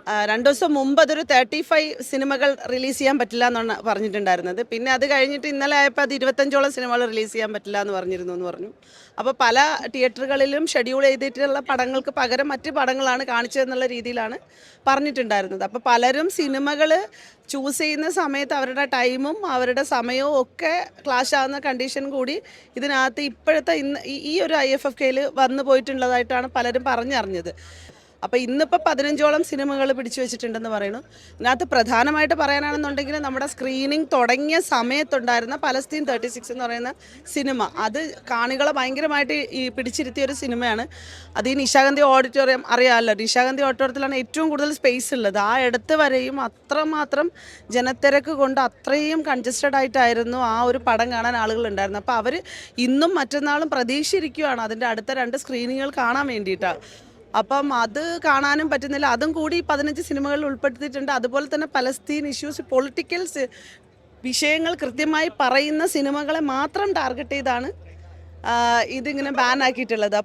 2 ദിവസം മുമ്പ് അതൊരു 35 സിനിമകൾ റിലീസ് ചെയ്യാൻ പറ്റില്ല എന്നാണ് പറഞ്ഞിട്ടുണ്ടായിരുന്നത്. പിന്നെ അത് കഴിഞ്ഞിട്ട് ഇന്നലെ ആയപ്പോൾ അത് 25ഓളം സിനിമകൾ റിലീസ് ചെയ്യാൻ പറ്റില്ല എന്ന് പറഞ്ഞിരുന്നു എന്ന് പറഞ്ഞു. അപ്പോൾ പല തിയേറ്ററുകളിലും ഷെഡ്യൂൾ ചെയ്തിട്ടുള്ള പടങ്ങൾക്ക് പകരം മറ്റ് പടങ്ങളാണ് കാണിച്ചതെന്നുള്ള രീതിയിലാണ് പറഞ്ഞിട്ടുണ്ടായിരുന്നത്. അപ്പോൾ പലരും സിനിമകൾ ചൂസ് ചെയ്യുന്ന സമയത്ത് അവരുടെ ടൈമും അവരുടെ സമയവും ഒക്കെ ക്ലാഷ് ആവുന്ന കണ്ടീഷൻ കൂടി ഇതിനകത്ത് ഇപ്പോഴത്തെ ഈ ഒരു IFFKയിൽ വന്നു പോയിട്ടുള്ളതായിട്ടാണ് പലരും പറഞ്ഞറിഞ്ഞത്. അപ്പോൾ ഇന്നിപ്പോൾ 15ഓളം സിനിമകൾ പിടിച്ചു വെച്ചിട്ടുണ്ടെന്ന് പറയുന്നു. ഇതിനകത്ത് പ്രധാനമായിട്ട് പറയാനാണെന്നുണ്ടെങ്കിൽ നമ്മുടെ സ്ക്രീനിങ് തുടങ്ങിയ സമയത്തുണ്ടായിരുന്ന പലസ്തീൻ 36 എന്ന് പറയുന്ന സിനിമ, അത് കാണികളെ ഭയങ്കരമായിട്ട് പിടിച്ചിരുത്തിയ ഒരു സിനിമയാണ്. അത് ഈ നിശാഗന്ധി ഓഡിറ്റോറിയം അറിയാമല്ലോ, നിശാഗന്ധി ഓഡിറ്റോറിയത്തിലാണ് ഏറ്റവും കൂടുതൽ സ്പേസ് ഉള്ളത്. ആ അടുത്ത് വരെയും അത്രമാത്രം ജനത്തിരക്ക് കൊണ്ട് അത്രയും കൺജസ്റ്റഡ് ആയിട്ടായിരുന്നു ആ ഒരു പടം കാണാൻ ആളുകൾ ഉണ്ടായിരുന്നത്. അപ്പോൾ അവർ ഇന്നും മറ്റന്നാളും പ്രതീക്ഷിച്ചിരിക്കുകയാണ് അതിൻ്റെ അടുത്ത 2 സ്ക്രീനിങ്ങുകൾ കാണാൻ വേണ്ടിയിട്ടാണ്. അപ്പം അത് കാണാനും പറ്റുന്നില്ല. അതും കൂടി 15 സിനിമകളിൽ ഉൾപ്പെടുത്തിയിട്ടുണ്ട്. അതുപോലെ തന്നെ പലസ്തീൻ ഇഷ്യൂസ്, പൊളിറ്റിക്കൽ വിഷയങ്ങൾ കൃത്യമായി പറയുന്ന സിനിമകളെ മാത്രം ടാർഗറ്റ് ചെയ്താണ് ഇതിങ്ങനെ ബാൻ ആക്കിയിട്ടുള്ളത്.